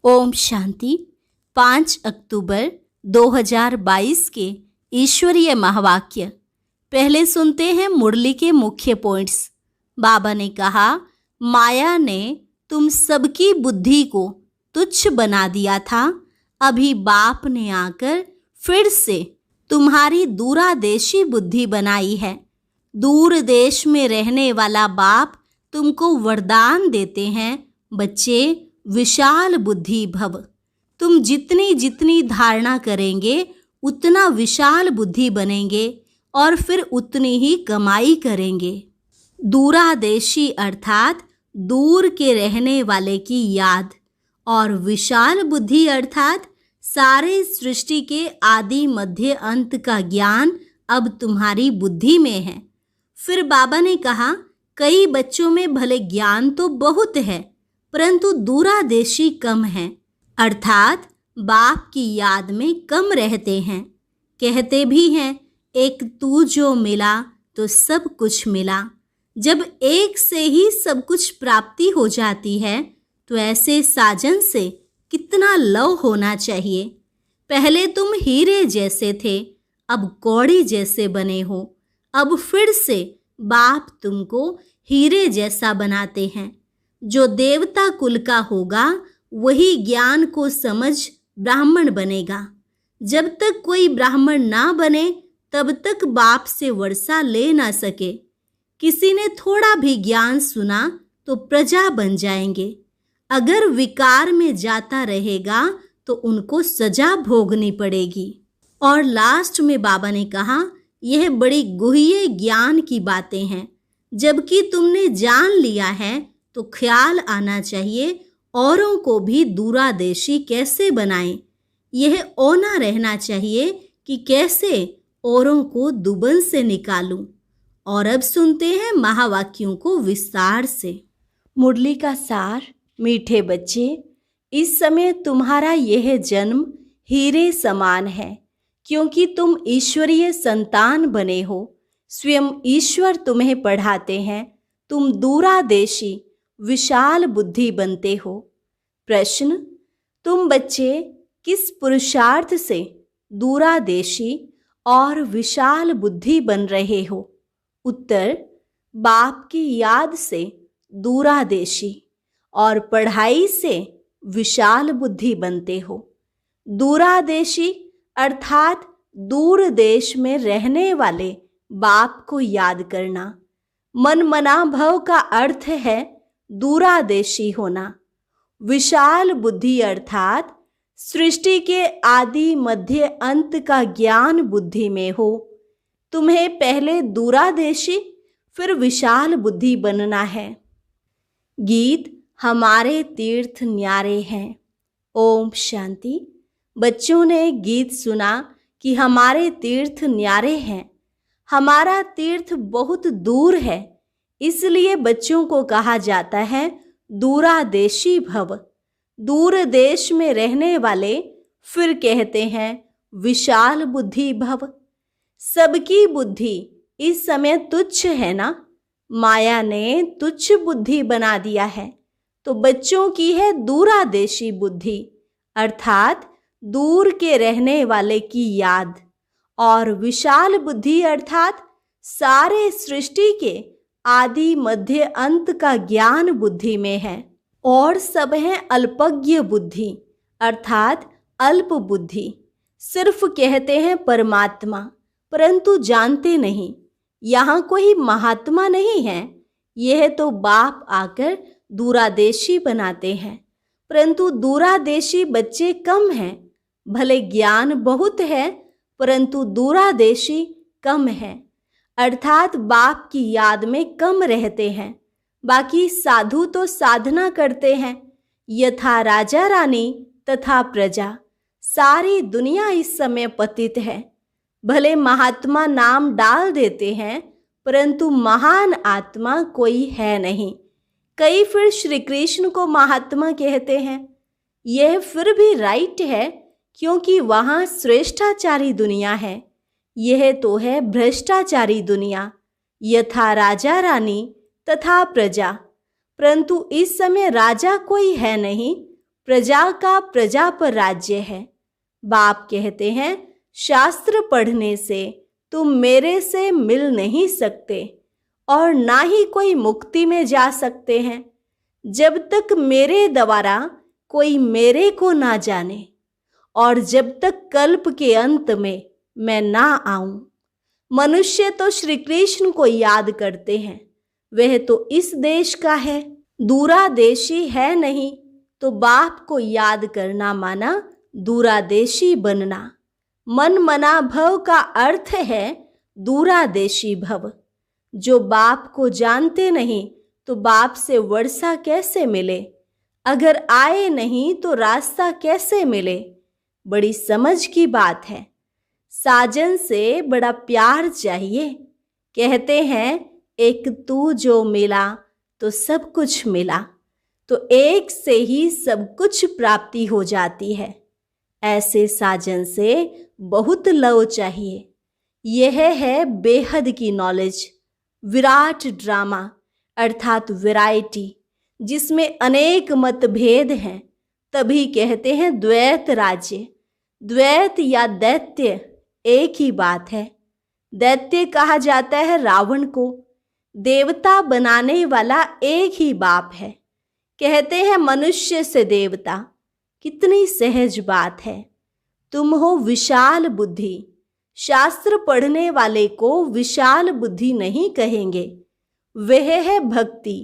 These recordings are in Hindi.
ओम शांति। 5 अक्टूबर 2022 के ईश्वरीय महावाक्य। पहले सुनते हैं मुरली के मुख्य पॉइंट्स। बाबा ने कहा, माया ने तुम सबकी बुद्धि को तुच्छ बना दिया था। अभी बाप ने आकर फिर से तुम्हारी दूरादेशी बुद्धि बनाई है। दूर देश में रहने वाला बाप तुमको वरदान देते हैं, बच्चे विशाल बुद्धि भव। तुम जितनी जितनी धारणा करेंगे उतना विशाल बुद्धि बनेंगे और फिर उतनी ही कमाई करेंगे। दूरादेशी अर्थात दूर के रहने वाले की याद, और विशाल बुद्धि अर्थात सारे सृष्टि के आदि मध्य अंत का ज्ञान अब तुम्हारी बुद्धि में है। फिर बाबा ने कहा, कई बच्चों में भले ज्ञान तो बहुत है परंतु दूरादेशी कम है, अर्थात बाप की याद में कम रहते हैं। कहते भी हैं, एक तू जो मिला तो सब कुछ मिला। जब एक से ही सब कुछ प्राप्ति हो जाती है तो ऐसे साजन से कितना लव होना चाहिए। पहले तुम हीरे जैसे थे, अब कौड़ी जैसे बने हो। अब फिर से बाप तुमको हीरे जैसा बनाते हैं। जो देवता कुल का होगा वही ज्ञान को समझ ब्राह्मण बनेगा। जब तक कोई ब्राह्मण ना बने तब तक बाप से वर्षा ले ना सके। किसी ने थोड़ा भी ज्ञान सुना तो प्रजा बन जाएंगे। अगर विकार में जाता रहेगा तो उनको सजा भोगनी पड़ेगी। और लास्ट में बाबा ने कहा, यह बड़ी गुह्य ज्ञान की बातें हैं। जबकि तुमने जान लिया है तो ख्याल आना चाहिए औरों को भी दूरादेशी कैसे बनाएं। यह औना रहना चाहिए कि कैसे औरों को दुबन से निकालूं। और अब सुनते हैं महावाक्यों को विस्तार से। मुरली का सार। मीठे बच्चे, इस समय तुम्हारा यह जन्म हीरे समान है, क्योंकि तुम ईश्वरीय संतान बने हो। स्वयं ईश्वर तुम्हें पढ़ाते हैं। तुम दूरादेशी विशाल बुद्धि बनते हो। प्रश्न, तुम बच्चे किस पुरुषार्थ से दूरादेशी और विशाल बुद्धि बन रहे हो? उत्तर, बाप की याद से दूरादेशी और पढ़ाई से विशाल बुद्धि बनते हो। दूरादेशी अर्थात दूर देश में रहने वाले बाप को याद करना। मन मना भव का अर्थ है दूरादेशी होना। विशाल बुद्धि अर्थात सृष्टि के आदि मध्य अंत का ज्ञान बुद्धि में हो। तुम्हें पहले दूरादेशी फिर विशाल बुद्धि बनना है। गीत हमारे तीर्थ न्यारे हैं। ओम शांति। बच्चों ने गीत सुना कि हमारे तीर्थ न्यारे हैं। हमारा तीर्थ बहुत दूर है, इसलिए बच्चों को कहा जाता है दूरादेशी भव। दूर देश में रहने वाले फिर कहते हैं विशाल बुद्धि भव। सबकी बुद्धि इस समय तुच्छ है ना। माया ने तुच्छ बुद्धि बना दिया है, तो बच्चों की है दूरादेशी बुद्धि अर्थात दूर के रहने वाले की याद। और विशाल बुद्धि अर्थात सारे सृष्टि के आदि मध्य अंत का ज्ञान बुद्धि में है। और सब है अल्पज्ञ बुद्धि अर्थात अल्प बुद्धि। सिर्फ कहते हैं परमात्मा परंतु जानते नहीं। यहाँ कोई महात्मा नहीं है। यह तो बाप आकर दूरादेशी बनाते हैं, परंतु दूरादेशी बच्चे कम हैं। भले ज्ञान बहुत है परंतु दूरादेशी कम है, अर्थात बाप की याद में कम रहते हैं। बाकी साधु तो साधना करते हैं, यथा राजा रानी तथा प्रजा। सारी दुनिया इस समय पतित है। भले महात्मा नाम डाल देते हैं परंतु महान आत्मा कोई है नहीं। कई फिर श्री कृष्ण को महात्मा कहते हैं। यह फिर भी राइट है, क्योंकि वहाँ श्रेष्ठाचारी दुनिया है। यह तो है भ्रष्टाचारी दुनिया, यथा राजा रानी तथा प्रजा। परंतु इस समय राजा कोई है नहीं, प्रजा का प्रजा पर राज्य है। बाप कहते हैं शास्त्र पढ़ने से तुम मेरे से मिल नहीं सकते और ना ही कोई मुक्ति में जा सकते हैं जब तक मेरे द्वारा कोई मेरे को ना जाने और जब तक कल्प के अंत में मैं ना आऊं। मनुष्य तो श्री कृष्ण को याद करते हैं, वह तो इस देश का है, दूरादेशी है नहीं, तो बाप को याद करना माना दूरादेशी बनना। मन मना भव का अर्थ है दूरादेशी भव। जो बाप को जानते नहीं तो बाप से वर्षा कैसे मिले, अगर आए नहीं तो रास्ता कैसे मिले। बड़ी समझ की बात है। साजन से बड़ा प्यार चाहिए। कहते हैं एक तू जो मिला तो सब कुछ मिला, तो एक से ही सब कुछ प्राप्ति हो जाती है। ऐसे साजन से बहुत लव चाहिए। यह है बेहद की नॉलेज, विराट ड्रामा अर्थात वैरायटी, जिसमें अनेक मतभेद हैं। तभी कहते हैं द्वैत राज्य। द्वैत या दैत्य एक ही बात है। दैत्य कहा जाता है रावण को, देवता बनाने वाला एक ही बाप है। कहते हैं मनुष्य से देवता, कितनी सहज बात है। तुम हो विशाल बुद्धि। शास्त्र पढ़ने वाले को विशाल बुद्धि नहीं कहेंगे, वह है भक्ति।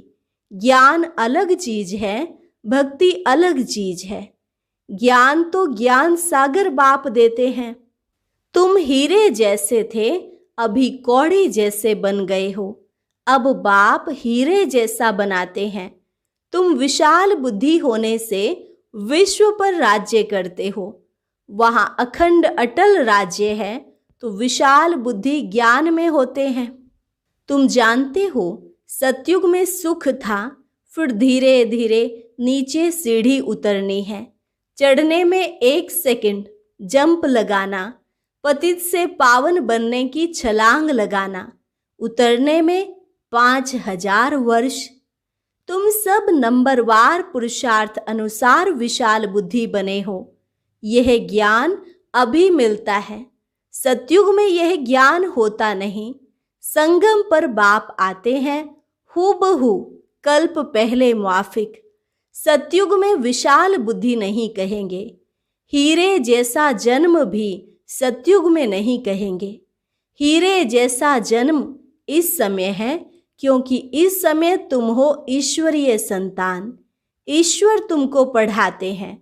ज्ञान अलग चीज है, भक्ति अलग चीज है। ज्ञान तो ज्ञान सागर बाप देते हैं। तुम हीरे जैसे थे, अभी कौड़ी जैसे बन गए हो। अब बाप हीरे जैसा बनाते हैं। तुम विशाल बुद्धि होने से विश्व पर राज्य करते हो। वहां अखंड अटल राज्य है, तो विशाल बुद्धि ज्ञान में होते हैं। तुम जानते हो सतयुग में सुख था, फिर धीरे धीरे नीचे सीढ़ी उतरनी है। चढ़ने में 1 सेकंड जंप लगाना, पतित से पावन बनने की छलांग लगाना, उतरने में 5000 वर्ष। तुम सब नंबरवार पुरुषार्थ अनुसार विशाल बुद्धि बने हो। यह ज्ञान अभी मिलता है। सतयुग में यह ज्ञान होता नहीं। संगम पर बाप आते हैं हूबहू कल्प पहले मुआफिक। सतयुग में विशाल बुद्धि नहीं कहेंगे। हीरे जैसा जन्म भी सतयुग में नहीं कहेंगे। हीरे जैसा जन्म इस समय है, क्योंकि इस समय तुम हो ईश्वरीय संतान। ईश्वर तुमको पढ़ाते हैं।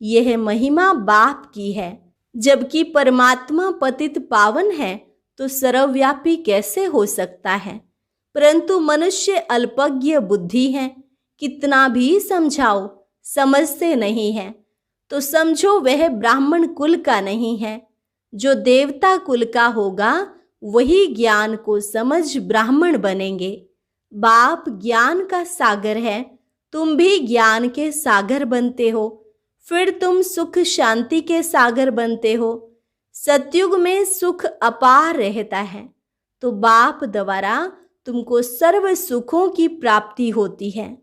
यह महिमा बाप की है। जबकि परमात्मा पतित पावन है तो सर्वव्यापी कैसे हो सकता है। परंतु मनुष्य अल्पज्ञ बुद्धि है। कितना भी समझाओ समझते नहीं है। तो समझो वह ब्राह्मण कुल का नहीं है। जो देवता कुल का होगा वही ज्ञान को समझ ब्राह्मण बनेंगे। बाप ज्ञान का सागर है, तुम भी ज्ञान के सागर बनते हो। फिर तुम सुख शांति के सागर बनते हो। सतयुग में सुख अपार रहता है, तो बाप द्वारा तुमको सर्व सुखों की प्राप्ति होती है।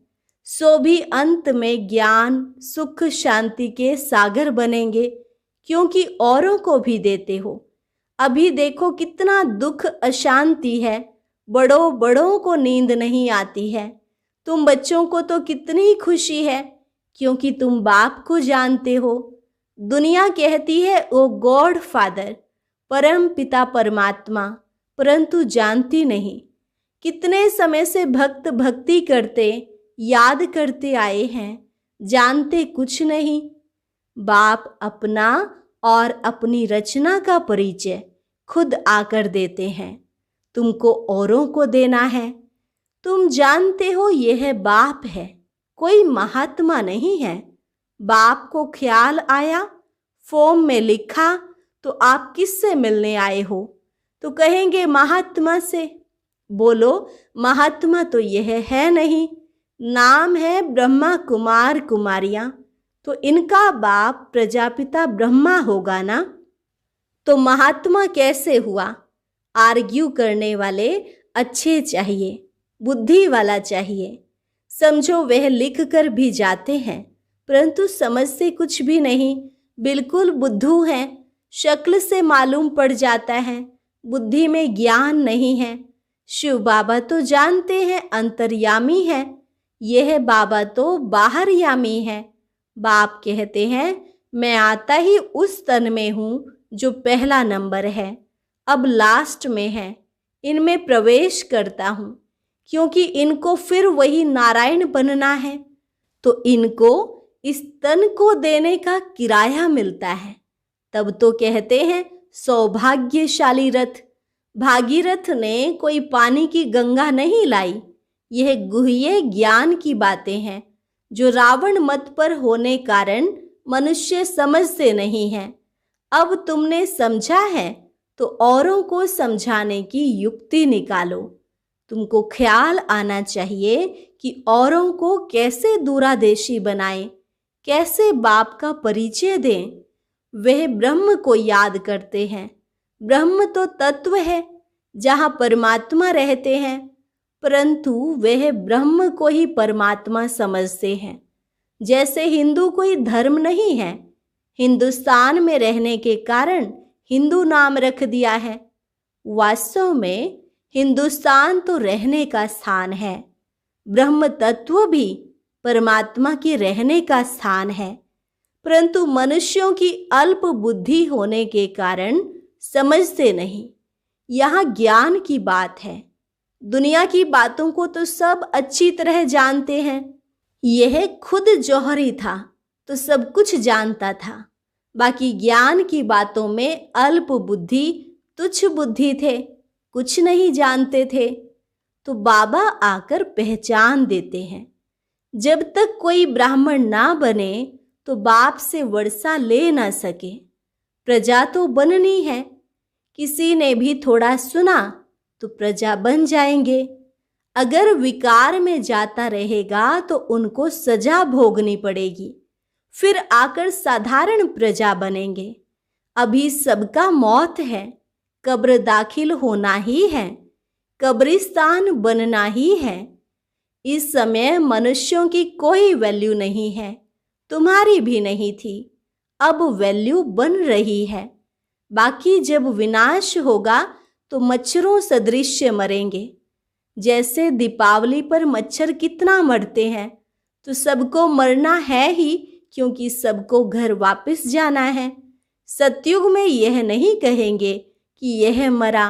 सो भी अंत में ज्ञान सुख शांति के सागर बनेंगे, क्योंकि औरों को भी देते हो। अभी देखो कितना दुख अशांति है। बड़ों बड़ों को नींद नहीं आती है। तुम बच्चों को तो कितनी खुशी है, क्योंकि तुम बाप को जानते हो। दुनिया कहती है ओ गॉड फादर, परम पिता परमात्मा, परंतु जानती नहीं। कितने समय से भक्त भक्ति करते याद करते आए हैं, जानते कुछ नहीं। बाप अपना और अपनी रचना का परिचय खुद आकर देते हैं। तुमको औरों को देना है। तुम जानते हो यह बाप है, कोई महात्मा नहीं है। बाप को ख्याल आया, फॉर्म में लिखा, तो आप किससे मिलने आए हो? तो कहेंगे महात्मा से। बोलो महात्मा तो यह है नहीं, नाम है ब्रह्मा कुमार कुमारियां, तो इनका बाप प्रजापिता ब्रह्मा होगा ना। तो महात्मा कैसे हुआ? आर्ग्यू करने वाले अच्छे चाहिए, बुद्धि वाला चाहिए। समझो वह लिख कर भी जाते हैं, परंतु समझ से कुछ भी नहीं, बिल्कुल बुद्धू हैं। शक्ल से मालूम पड़ जाता है, बुद्धि में ज्ञान नहीं है। शिव बाबा तो जानते हैं अंतर्यामी है, यह बाबा तो बाहरयामी है। बाप कहते हैं मैं आता ही उस तन में हूँ जो पहला नंबर है, अब लास्ट में है। इनमें प्रवेश करता हूँ क्योंकि इनको फिर वही नारायण बनना है, तो इनको इस तन को देने का किराया मिलता है। तब तो कहते हैं सौभाग्यशाली रथ। भागीरथ ने कोई पानी की गंगा नहीं लाई। यह गुह्य ज्ञान की बातें हैं जो रावण मत पर होने कारण मनुष्य समझते नहीं है। अब तुमने समझा है तो औरों को समझाने की युक्ति निकालो। तुमको ख्याल आना चाहिए कि औरों को कैसे दूरादेशी बनाएं, कैसे बाप का परिचय दें। वह ब्रह्म को याद करते हैं। ब्रह्म तो तत्व है जहाँ परमात्मा रहते हैं, परंतु वह ब्रह्म को ही परमात्मा समझते हैं। जैसे हिंदू कोई धर्म नहीं है, हिंदुस्तान में रहने के कारण हिंदू नाम रख दिया है। वास्तव में हिंदुस्तान तो रहने का स्थान है, ब्रह्म तत्व भी परमात्मा के रहने का स्थान है, परंतु मनुष्यों की अल्प बुद्धि होने के कारण समझते नहीं। यहाँ ज्ञान की बात है। दुनिया की बातों को तो सब अच्छी तरह जानते हैं। यह खुद जौहरी था तो सब कुछ जानता था, बाकी ज्ञान की बातों में अल्प बुद्धि, तुच्छ बुद्धि थे, कुछ नहीं जानते थे। तो बाबा आकर पहचान देते हैं। जब तक कोई ब्राह्मण ना बने तो बाप से वर्षा ले ना सके। प्रजा तो बननी है। किसी ने भी थोड़ा सुना तो प्रजा बन जाएंगे। अगर विकार में जाता रहेगा तो उनको सजा भोगनी पड़ेगी, फिर आकर साधारण प्रजा बनेंगे। अभी सबका मौत है, कब्र दाखिल होना ही है, कब्रिस्तान बनना ही है। इस समय मनुष्यों की कोई वैल्यू नहीं है, तुम्हारी भी नहीं थी, अब वैल्यू बन रही है। बाकी जब विनाश होगा तो मच्छरों सदृश्य मरेंगे। जैसे दीपावली पर मच्छर कितना मरते हैं, तो सबको मरना है ही, क्योंकि सबको घर वापस जाना है। सतयुग में यह नहीं कहेंगे कि यह मरा,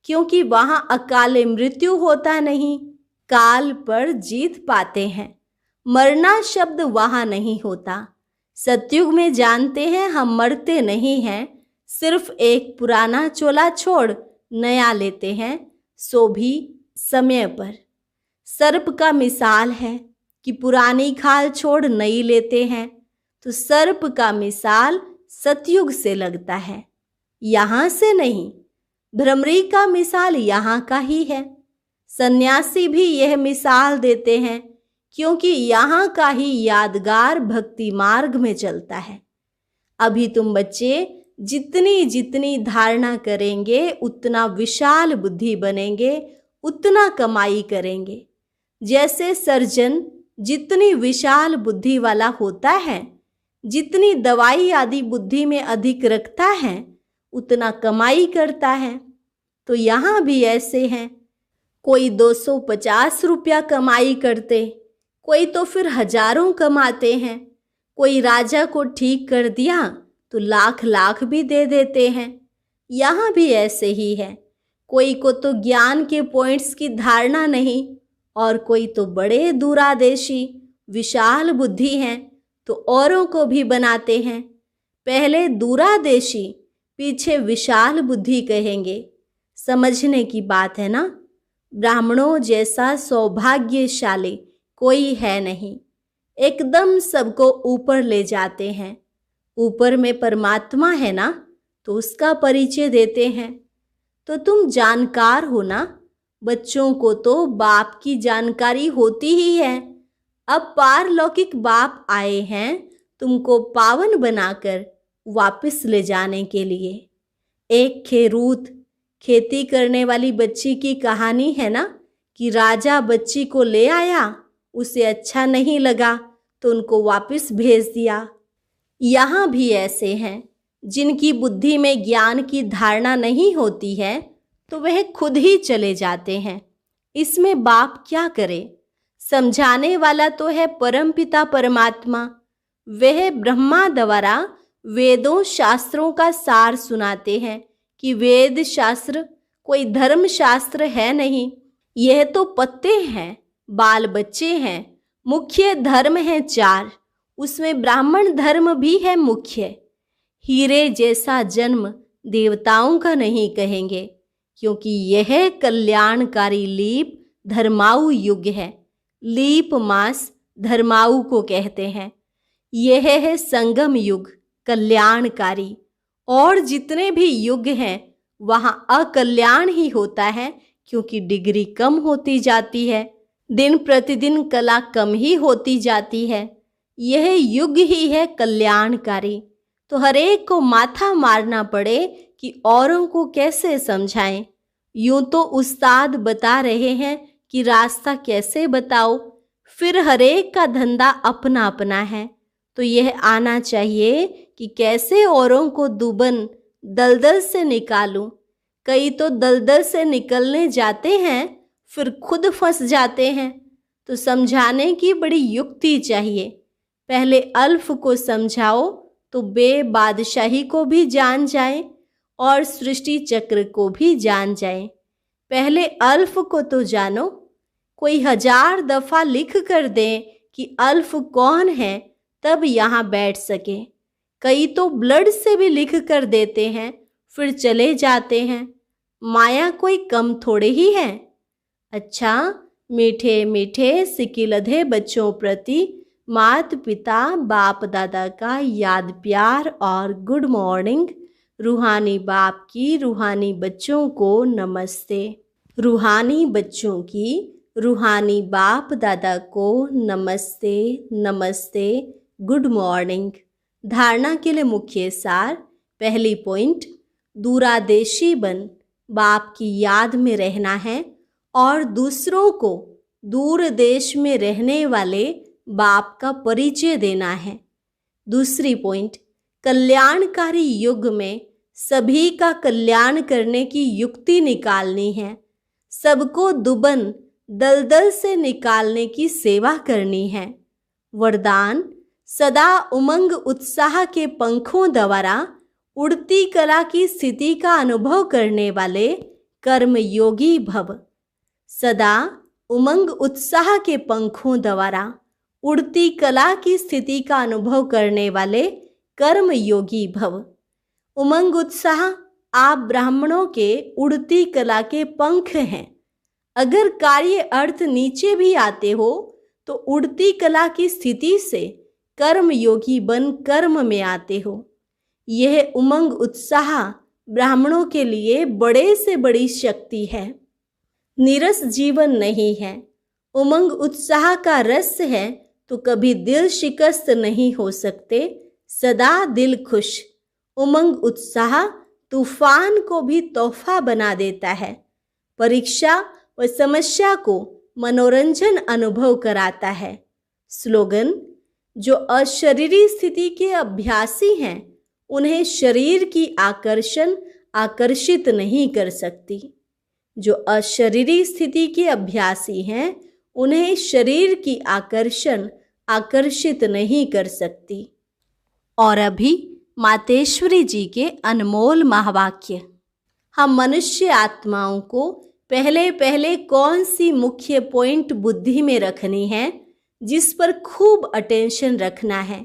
क्योंकि वहां अकाले मृत्यु होता नहीं, काल पर जीत पाते हैं। मरना शब्द वहां नहीं होता। सतयुग में जानते हैं हम मरते नहीं हैं, सिर्फ एक पुराना चोला छोड़ नया लेते हैं, सो भी समय पर। सर्प का मिसाल है कि पुरानी खाल छोड़ नई लेते हैं, तो सर्प का मिसाल सतयुग से लगता है, यहाँ से नहीं। भ्रमरी का मिसाल यहाँ का ही है। सन्यासी भी यह मिसाल देते हैं, क्योंकि यहाँ का ही यादगार भक्ति मार्ग में चलता है। अभी तुम बच्चे जितनी जितनी धारणा करेंगे उतना विशाल बुद्धि बनेंगे, उतना कमाई करेंगे। जैसे सर्जन जितनी विशाल बुद्धि वाला होता है, जितनी दवाई आदि बुद्धि में अधिक रखता है, उतना कमाई करता है। तो यहाँ भी ऐसे हैं, कोई 250 रुपया कमाई करते, कोई तो फिर हजारों कमाते हैं। कोई राजा को ठीक कर दिया तो लाख लाख भी दे देते हैं। यहाँ भी ऐसे ही है। कोई को तो ज्ञान के पॉइंट्स की धारणा नहीं, और कोई तो बड़े दूरादेशी विशाल बुद्धि हैं, तो औरों को भी बनाते हैं। पहले दूरादेशी, पीछे विशाल बुद्धि कहेंगे। समझने की बात है ना। ब्राह्मणों जैसा सौभाग्यशाली कोई है नहीं, एकदम सबको ऊपर ले जाते हैं। ऊपर में परमात्मा है ना, तो उसका परिचय देते हैं। तो तुम जानकार हो ना। बच्चों को तो बाप की जानकारी होती ही है। अब पारलौकिक बाप आए हैं तुमको पावन बनाकर वापस ले जाने के लिए। एक खेरूत, खेती करने वाली बच्ची की कहानी है ना, कि राजा बच्ची को ले आया, उसे अच्छा नहीं लगा तो उनको वापस भेज दिया। यहाँ भी ऐसे हैं जिनकी बुद्धि में ज्ञान की धारणा नहीं होती है तो वह खुद ही चले जाते हैं। इसमें बाप क्या करे? समझाने वाला तो है परमपिता परमात्मा। वह ब्रह्मा द्वारा वेदों शास्त्रों का सार सुनाते हैं कि वेद शास्त्र कोई धर्म शास्त्र है नहीं, यह तो पत्ते हैं, बाल बच्चे हैं। मुख्य धर्म है 4, उसमें ब्राह्मण धर्म भी है मुख्य। हीरे जैसा जन्म देवताओं का नहीं कहेंगे, क्योंकि यह कल्याणकारी लीप धर्माऊ युग है। लीप मास धर्माऊ को कहते हैं। यह है संगम युग, कल्याणकारी। और जितने भी युग हैं वहाँ अकल्याण ही होता है, क्योंकि डिग्री कम होती जाती है, दिन प्रतिदिन कला कम ही होती जाती है। यह युग ही है कल्याणकारी। तो हर एक को माथा मारना पड़े कि औरों को कैसे समझाएं। यूं तो उस्ताद बता रहे हैं कि रास्ता कैसे बताओ, फिर हर एक का धंधा अपना अपना है। तो यह आना चाहिए कि कैसे औरों को दुबन दलदल से निकालूं। कई तो दलदल से निकलने जाते हैं फिर खुद फंस जाते हैं। तो समझाने की बड़ी युक्ति चाहिए। पहले अल्फ को समझाओ तो बेबादशाही को भी जान जाए और सृष्टि चक्र को भी जान जाए। पहले अल्फ को तो जानो। कोई 1000 दफ़ा लिख कर दें कि अल्फ कौन है, तब यहाँ बैठ सके। कई तो ब्लड से भी लिख कर देते हैं फिर चले जाते हैं। माया कोई कम थोड़े ही है। अच्छा, मीठे मीठे सिकिलधे बच्चों प्रति माता पिता बाप दादा का याद प्यार और गुड मॉर्निंग। रूहानी बाप की रूहानी बच्चों को नमस्ते। रूहानी बच्चों की रूहानी बाप दादा को नमस्ते नमस्ते, गुड मॉर्निंग। धारणा के लिए मुख्य सार। पहली पॉइंट, दूरादेशी बन बाप की याद में रहना है और दूसरों को दूर देश में रहने वाले बाप का परिचय देना है। दूसरी पॉइंट, कल्याणकारी युग में सभी का कल्याण करने की युक्ति निकालनी है। सबको दुबन दलदल से निकालने की सेवा करनी है। वरदान, सदा उमंग उत्साह के पंखों द्वारा उड़ती कला की स्थिति का अनुभव करने वाले कर्म योगी भव। सदा उमंग उत्साह के पंखों द्वारा उड़ती कला की स्थिति का अनुभव करने वाले कर्म योगी भव। उमंग उत्साह आप ब्राह्मणों के उड़ती कला के पंख हैं। अगर कार्य अर्थ नीचे भी आते हो तो उड़ती कला की स्थिति से कर्म योगी बन कर्म में आते हो। यह उमंग उत्साह ब्राह्मणों के लिए बड़े से बड़ी शक्ति है। नीरस जीवन नहीं है। उमंग उत्साह का रस है तो कभी दिल शिकस्त नहीं हो सकते, सदा दिल खुश। उमंग उत्साह तूफान को भी तोहफा बना देता है। परीक्षा व समस्या को मनोरंजन अनुभव कराता है। स्लोगन, जो अशरीरी स्थिति के अभ्यासी हैं उन्हें शरीर की आकर्षण आकर्षित नहीं कर सकती। जो अशरीरी स्थिति के अभ्यासी हैं उन्हें शरीर की आकर्षण आकर्षित नहीं कर सकती। और अभी मातेश्वरी जी के अनमोल महावाक्य। हम मनुष्य आत्माओं को पहले पहले कौन सी मुख्य पॉइंट बुद्धि में रखनी है जिस पर खूब अटेंशन रखना है।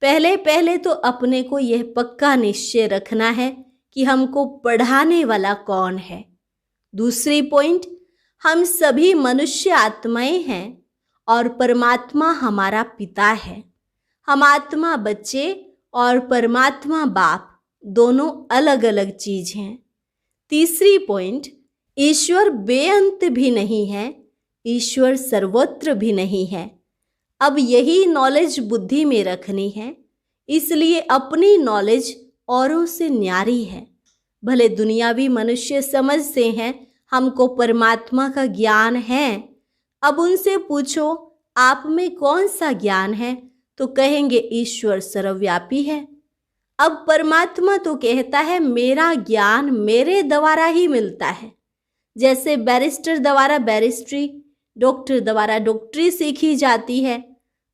पहले पहले तो अपने को यह पक्का निश्चय रखना है कि हमको पढ़ाने वाला कौन है। दूसरी पॉइंट, हम सभी मनुष्य आत्माएं हैं और परमात्मा हमारा पिता है। हम आत्मा बच्चे और परमात्मा बाप दोनों अलग अलग चीज हैं। तीसरी पॉइंट, ईश्वर बेअंत भी नहीं है, ईश्वर सर्वत्र भी नहीं है। अब यही नॉलेज बुद्धि में रखनी है, इसलिए अपनी नॉलेज औरों से न्यारी है। भले दुनियावी मनुष्य समझते हैं हमको परमात्मा का ज्ञान है। अब उनसे पूछो आप में कौन सा ज्ञान है, तो कहेंगे ईश्वर सर्वव्यापी है। अब परमात्मा तो कहता है मेरा ज्ञान मेरे द्वारा ही मिलता है। जैसे बैरिस्टर द्वारा बैरिस्ट्री, डॉक्टर द्वारा डॉक्टरी सीखी जाती है।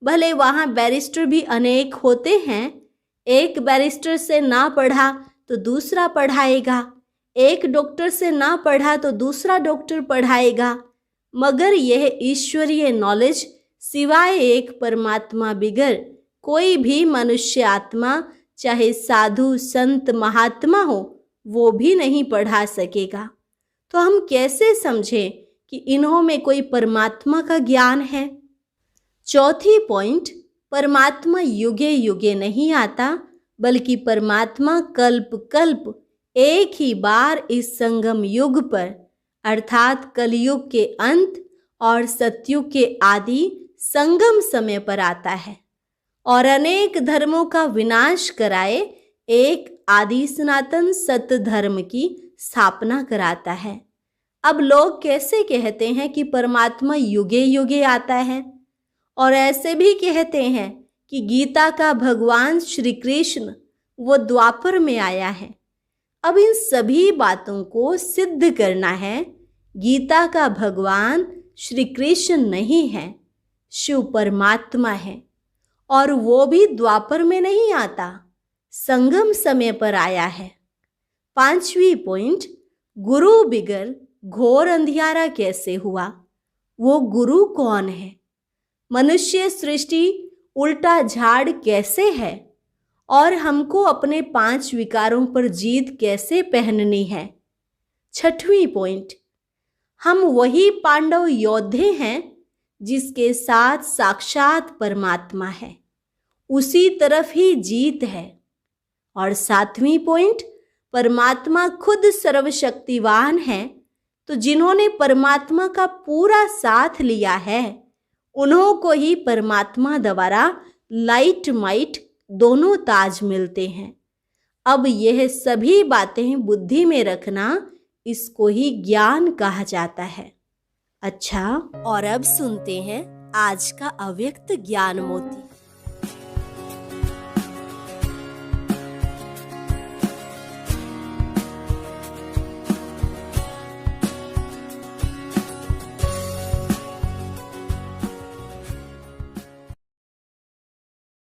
भले वहाँ बैरिस्टर भी अनेक होते हैं, एक बैरिस्टर से ना पढ़ा तो दूसरा पढ़ाएगा, एक डॉक्टर से ना पढ़ा तो दूसरा डॉक्टर पढ़ाएगा, मगर यह ईश्वरीय नॉलेज सिवाय एक परमात्मा बिगर कोई भी मनुष्य आत्मा, चाहे साधु संत महात्मा हो, वो भी नहीं पढ़ा सकेगा। तो हम कैसे समझें कि इन्हों में कोई परमात्मा का ज्ञान है? चौथी पॉइंट, परमात्मा युगे युगे नहीं आता, बल्कि परमात्मा कल्प कल्प एक ही बार इस संगम युग पर अर्थात कलयुग के अंत और सतयुग के आदि संगम समय पर आता है और अनेक धर्मों का विनाश कराए एक आदि सनातन सत्य धर्म की स्थापना कराता है। अब लोग कैसे कहते हैं कि परमात्मा युगे युगे आता है, और ऐसे भी कहते हैं कि गीता का भगवान श्री कृष्ण वो द्वापर में आया है। अब इन सभी बातों को सिद्ध करना है। गीता का भगवान श्री कृष्ण नहीं है, शिव परमात्मा है, और वो भी द्वापर में नहीं आता, संगम समय पर आया है। पांचवी पॉइंट, गुरु बिगर घोर अंधियारा कैसे हुआ? वो गुरु कौन है? मनुष्य सृष्टि उल्टा झाड़ कैसे है? और हमको अपने 5 विकारों पर जीत कैसे पहननी है? छठवीं पॉइंट, हम वही पांडव योद्धे हैं जिसके साथ साक्षात परमात्मा है, उसी तरफ ही जीत है। और 7वीं पॉइंट, परमात्मा खुद सर्वशक्तिवान है, तो जिन्होंने परमात्मा का पूरा साथ लिया है उन्हों को ही परमात्मा द्वारा लाइट माइट दोनों ताज मिलते हैं। अब यह सभी बातें बुद्धि में रखना, इसको ही ज्ञान कहा जाता है। अच्छा, और अब सुनते हैं आज का अव्यक्त ज्ञान मोती।